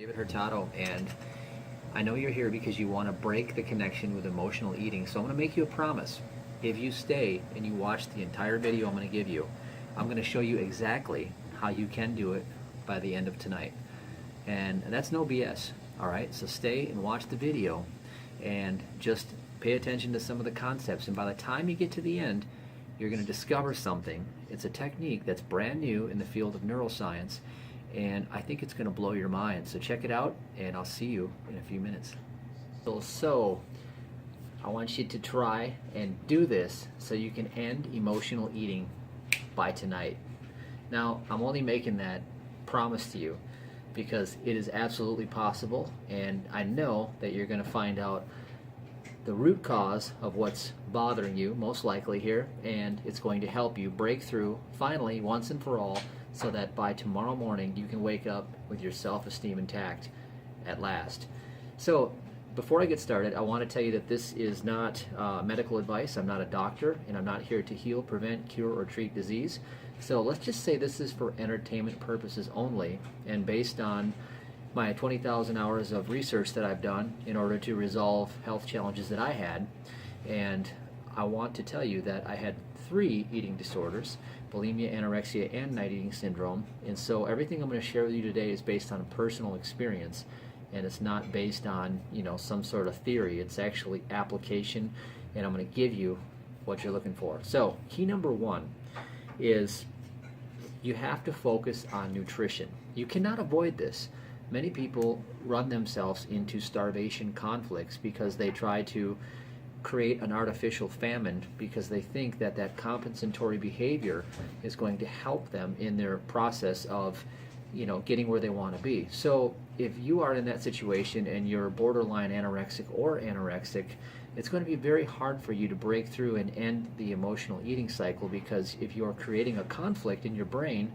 David Hurtado, and I know you're here because you want to break the connection with emotional eating. So I'm going to make you a promise. If you stay and you watch the entire video I'm going to give you, I'm going to show you exactly how you can do it by the end of tonight. And that's no BS, all right? So stay and watch the video and just pay attention to some of the concepts. And by the time you get to the end, you're going to discover something. It's a technique that's brand new in the field of neuroscience, and I think it's going to blow your mind. So check it out, and I'll see you in a few minutes. So I want you to try and do this so you can end emotional eating by tonight. Now, I'm only making that promise to you because it is absolutely possible, and I know that you're going to find out the root cause of what's bothering you, most likely here, and it's going to help you break through finally, once and for all, so that by tomorrow morning you can wake up with your self-esteem intact at last. So before I get started, I want to tell you that this is not medical advice. I'm not a doctor, and I'm not here to heal, prevent, cure, or treat disease. So let's just say this is for entertainment purposes only, and based on my 20,000 hours of research that I've done in order to resolve health challenges that I had. And I want to tell you that I had 3 eating disorders: bulimia, anorexia, and night eating syndrome. And so everything I'm going to share with you today is based on a personal experience, and it's not based on, some sort of theory. It's actually application, and I'm going to give you what you're looking for. So key number 1 is you have to focus on nutrition. You cannot avoid this. Many people run themselves into starvation conflicts because they try to create an artificial famine because they think that that compensatory behavior is going to help them in their process of getting where they want to be. So if you are in that situation and you're borderline anorexic or anorexic, it's going to be very hard for you to break through and end the emotional eating cycle, because if you're creating a conflict in your brain,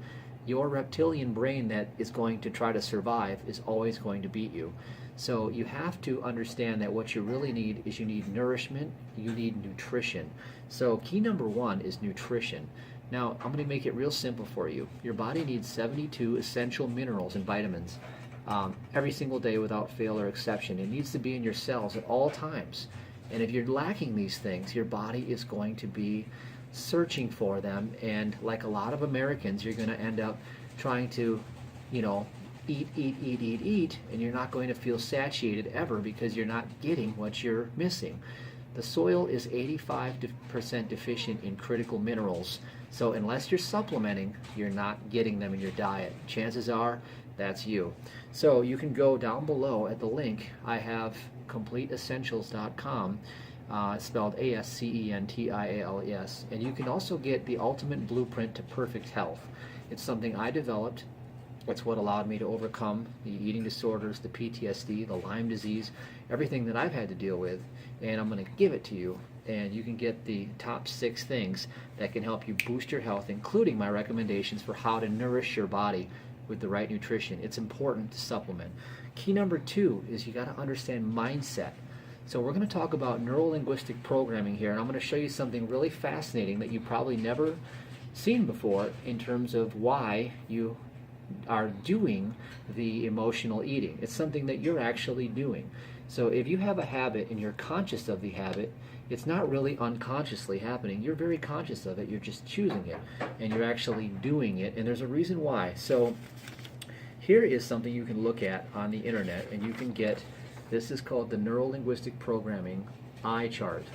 your reptilian brain that is going to try to survive is always going to beat you. So you have to understand that what you really need is you need nourishment, you need nutrition. So key number 1 is nutrition. Now, I'm going to make it real simple for you. Your body needs 72 essential minerals and vitamins every single day without fail or exception. It needs to be in your cells at all times. And if you're lacking these things, your body is going to be searching for them, and like a lot of Americans, you're going to end up trying to, eat, and you're not going to feel satiated ever because you're not getting what you're missing. The soil is 85% deficient in critical minerals, so unless you're supplementing, you're not getting them in your diet. Chances are that's you. So you can go down below at the link. I have CompleteAscentials.com. Spelled Ascentials, and you can also get the ultimate blueprint to perfect health. It's something I developed. It's what allowed me to overcome the eating disorders, the PTSD, the Lyme disease, everything that I've had to deal with, and I'm going to give it to you, and you can get the top 6 things that can help you boost your health, including my recommendations for how to nourish your body with the right nutrition. It's important to supplement. Key number 2 is you got to understand mindset. So we're going to talk about neuro-linguistic programming here, and I'm going to show you something really fascinating that you've probably never seen before in terms of why you are doing the emotional eating. It's something that you're actually doing. So if you have a habit and you're conscious of the habit, it's not really unconsciously happening. You're very conscious of it. You're just choosing it, and you're actually doing it, and there's a reason why. So here is something you can look at on the internet, and you can get. This is called the Neuro-Linguistic Programming Eye Chart.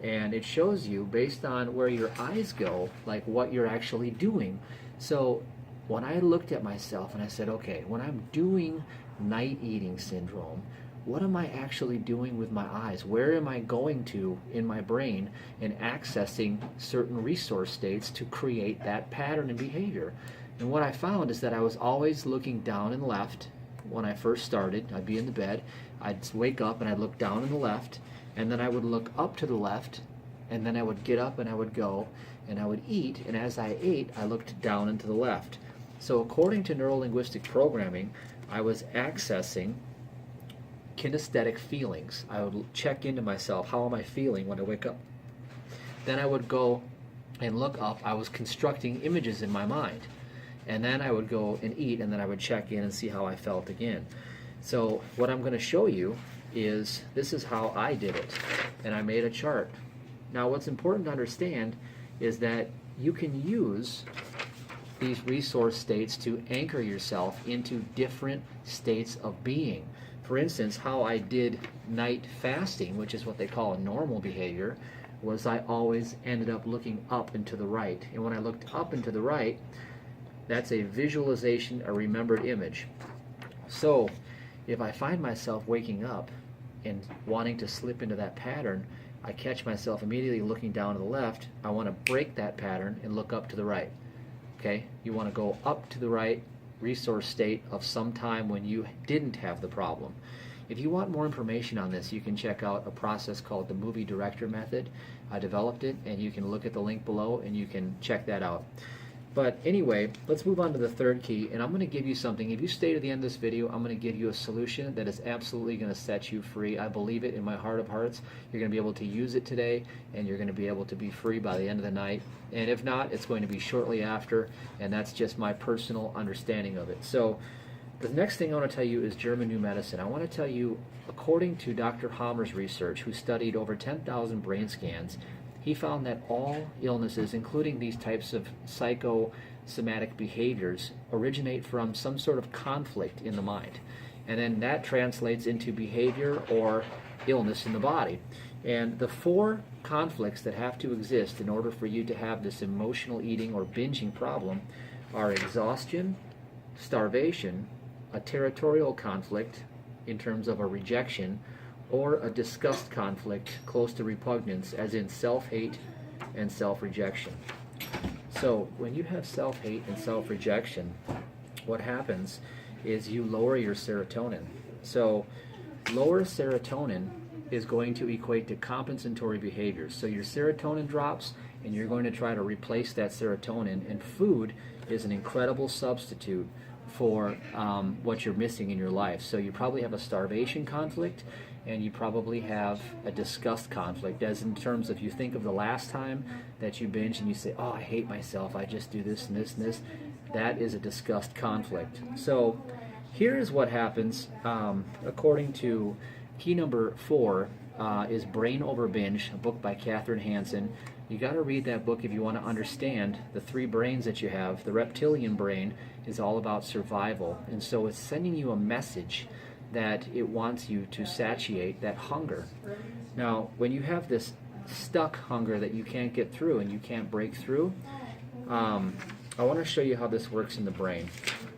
And it shows you, based on where your eyes go, like what you're actually doing. So when I looked at myself and I said, okay, when I'm doing night eating syndrome, what am I actually doing with my eyes? Where am I going to in my brain and accessing certain resource states to create that pattern and behavior? And what I found is that I was always looking down and left. When I first started, I'd be in the bed, I'd wake up and I'd look down and the left, and then I would look up to the left, and then I would get up and I would go, and I would eat, and as I ate, I looked down and to the left. So according to neuro-linguistic programming, I was accessing kinesthetic feelings. I would check into myself, how am I feeling when I wake up? Then I would go and look up, I was constructing images in my mind. And then I would go and eat, and then I would check in and see how I felt again. So what I'm going to show you is this is how I did it, and I made a chart. Now what's important to understand is that you can use these resource states to anchor yourself into different states of being. For instance, how I did night fasting, which is what they call a normal behavior, was I always ended up looking up and to the right. And when I looked up and to the right, that's a visualization, a remembered image. So if I find myself waking up and wanting to slip into that pattern, I catch myself immediately looking down to the left. I want to break that pattern and look up to the right. Okay? You want to go up to the right resource state of some time when you didn't have the problem. If you want more information on this, you can check out a process called the movie director method. I developed it, and you can look at the link below and you can check that out. But anyway, let's move on to the third key, and I'm going to give you something. If you stay to the end of this video, I'm going to give you a solution that is absolutely going to set you free. I believe it in my heart of hearts. You're going to be able to use it today, and you're going to be able to be free by the end of the night. And if not, it's going to be shortly after, and that's just my personal understanding of it. So the next thing I want to tell you is German New Medicine. I want to tell you, according to Dr. Hammer's research, who studied over 10,000 brain scans, he found that all illnesses, including these types of psychosomatic behaviors, originate from some sort of conflict in the mind. And then that translates into behavior or illness in the body. And the 4 conflicts that have to exist in order for you to have this emotional eating or binging problem are exhaustion, starvation, a territorial conflict in terms of a rejection, or a disgust conflict close to repugnance, as in self-hate and self-rejection. So when you have self-hate and self-rejection, what happens is you lower your serotonin. So lower serotonin is going to equate to compensatory behaviors. So your serotonin drops, and you're going to try to replace that serotonin, and food is an incredible substitute for what you're missing in your life. So you probably have a starvation conflict, and you probably have a disgust conflict, as in terms of, you think of the last time that you binge and you say, oh, I hate myself, I just do this and this and this. That is a disgust conflict. So here's what happens according to key number 4 is Brain Over Binge, a book by Katherine Hansen. You got to read that book if you want to understand the 3 brains that you have. The reptilian brain is all about survival, and so it's sending you a message that it wants you to satiate that hunger. Now, when you have this stuck hunger that you can't get through and you can't break through, I want to show you how this works in the brain.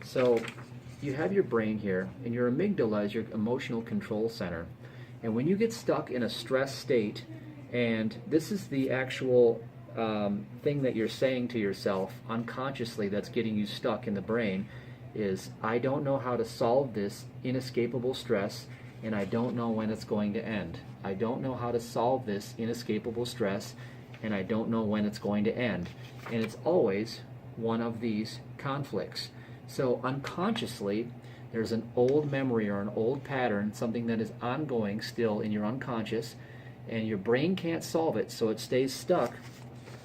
So you have your brain here, and your amygdala is your emotional control center. And when you get stuck in a stress state, and this is the actual thing that you're saying to yourself unconsciously that's getting you stuck in the brain, is, I don't know how to solve this inescapable stress, and I don't know when it's going to end. I don't know how to solve this inescapable stress, and I don't know when it's going to end. And it's always one of these conflicts. So unconsciously, there's an old memory or an old pattern, something that is ongoing still in your unconscious, and your brain can't solve it, so it stays stuck.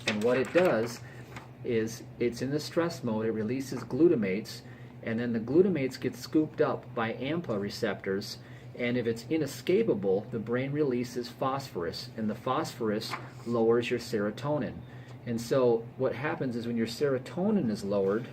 And what it does is, it's in the stress mode, it releases glutamates, and then the glutamates get scooped up by AMPA receptors, and if it's inescapable, the brain releases phosphorus, and the phosphorus lowers your serotonin. And so what happens is, when your serotonin is lowered,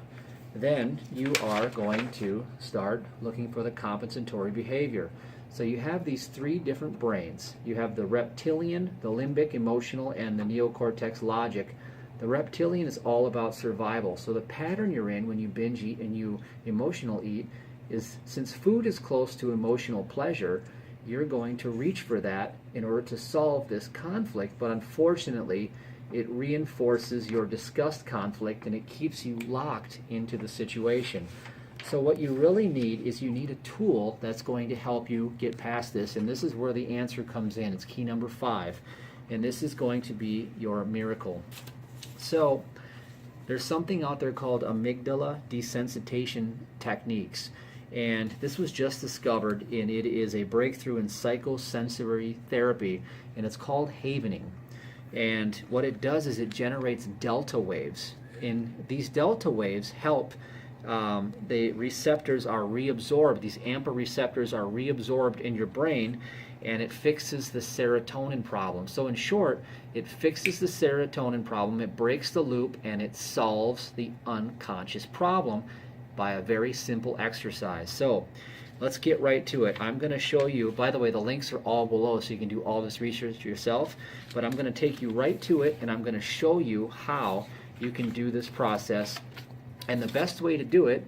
then you are going to start looking for the compensatory behavior. So you have these 3 different brains. You have the reptilian, the limbic emotional, and the neocortex logic. The reptilian is all about survival. So the pattern you're in when you binge eat and you emotional eat is, since food is close to emotional pleasure, you're going to reach for that in order to solve this conflict. But unfortunately, it reinforces your disgust conflict, and it keeps you locked into the situation. So what you really need is, you need a tool that's going to help you get past this, and this is where the answer comes in. It's key number 5, and this is going to be your miracle. So there's something out there called amygdala desensitization techniques, and this was just discovered, and it is a breakthrough in psychosensory therapy, and it's called havening. And what it does is, it generates delta waves, and these delta waves help the receptors are reabsorbed. These AMPA receptors are reabsorbed in your brain, and it fixes the serotonin problem. So in short, it fixes the serotonin problem, it breaks the loop, and it solves the unconscious problem by a very simple exercise. So let's get right to it. I'm going to show you, by the way, the links are all below so you can do all this research yourself, but I'm going to take you right to it, and I'm going to show you how you can do this process. And the best way to do it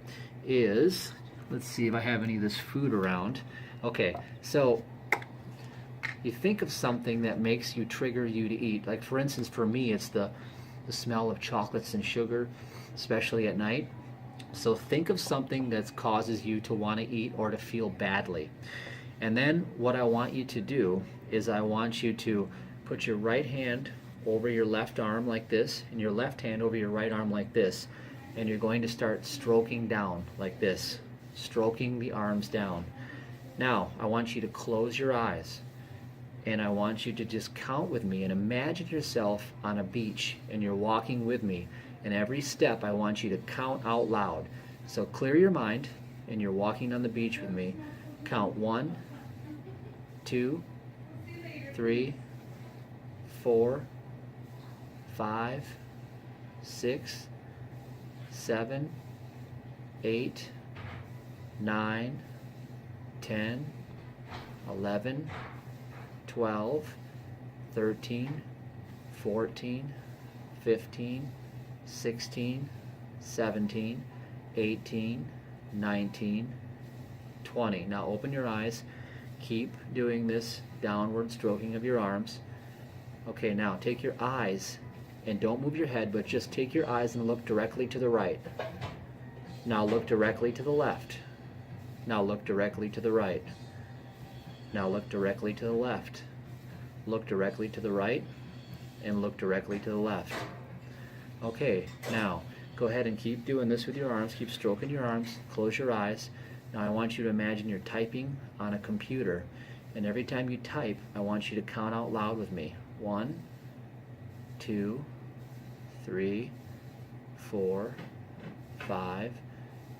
is, let's see if I have any of this food around. Okay, so you think of something that makes you trigger you to eat. Like for instance, for me, it's the smell of chocolates and sugar, especially at night. So think of something that causes you to want to eat or to feel badly. And then what I want you to do is I want you to put your right hand over your left arm like this, and your left hand over your right arm like this. And you're going to start stroking down like this, stroking the arms down. Now, I want you to close your eyes, and I want you to just count with me and imagine yourself on a beach, and you're walking with me, and every step I want you to count out loud. So clear your mind, and you're walking on the beach with me. Count 1, 2, 3, 4, 5, 6, 7, 8, 9, 10, 11, 12, 13, 14, 15, 16, 17, 18, 19, 20. Now open your eyes. Keep doing this downward stroking of your arms. Okay, now take your eyes and don't move your head, but just take your eyes and look directly to the right. Now look directly to the left. Now look directly to the right. Now look directly to the left. Look directly to the right, and look directly to the left. Okay, now go ahead and keep doing this with your arms. Keep stroking your arms. Close your eyes. Now I want you to imagine you're typing on a computer, and every time you type, I want you to count out loud with me. 1, 2, 3, 4, 5,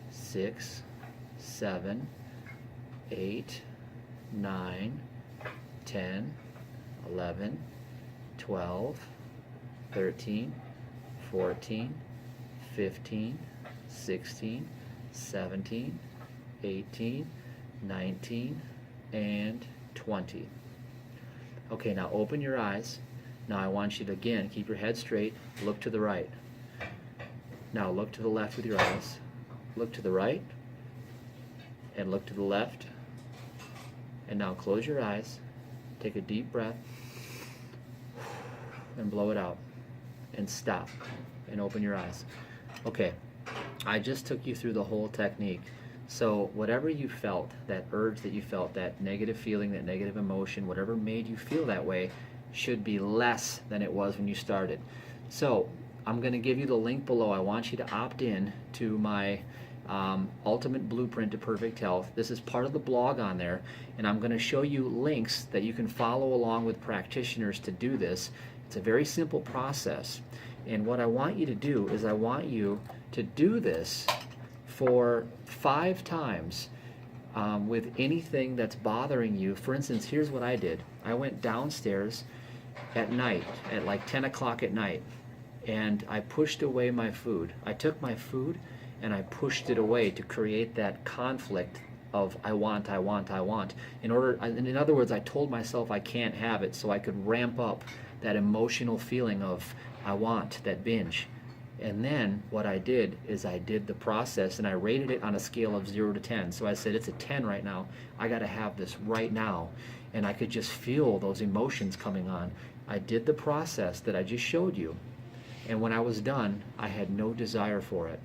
6, 7, 8, 9, 10, 11, 12, 13, 14, 15, 16, 17, 18, 19, and 20. Okay, now open your eyes. Now I want you to, again, keep your head straight, look to the right. Now look to the left with your eyes. Look to the right, and look to the left. And now close your eyes, take a deep breath, and blow it out. And stop, and open your eyes. Okay, I just took you through the whole technique. So whatever you felt, that urge that you felt, that negative feeling, that negative emotion, whatever made you feel that way, should be less than it was when you started. So I'm going to give you the link below. I want you to opt in to my Ultimate Blueprint to Perfect Health. This is part of the blog on there, and I'm going to show you links that you can follow along with practitioners to do this. It's a very simple process, and what I want you to do is I want you to do this for 5 times with anything that's bothering you. For instance, here's what I did. I went downstairs at night, at like 10 o'clock at night, and I pushed away my food. I took my food and I pushed it away to create that conflict of I want. In other words, I told myself I can't have it so I could ramp up that emotional feeling of I want, that binge. And then what I did is I did the process and I rated it on a scale of 0 to 10. So I said, it's a 10 right now. I got to have this right now. And I could just feel those emotions coming on. I did the process that I just showed you. And when I was done, I had no desire for it.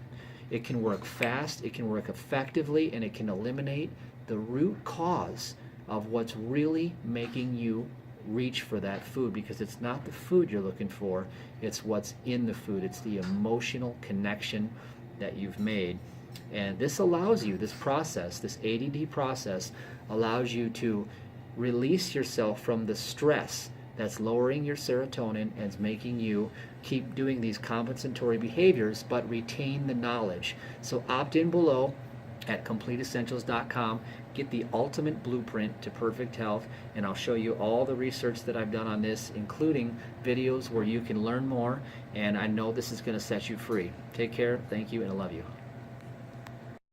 It can work fast, it can work effectively, and it can eliminate the root cause of what's really making you reach for that food, because it's not the food you're looking for, it's what's in the food. It's the emotional connection that you've made. And this allows you, this process, this ADD process, allows you to release yourself from the stress that's lowering your serotonin and is making you keep doing these compensatory behaviors but retain the knowledge. So opt in below at CompleteEssentials.com. Get the ultimate blueprint to perfect health, and I'll show you all the research that I've done on this, including videos where you can learn more, and I know this is going to set you free. Take care, thank you, and I love you.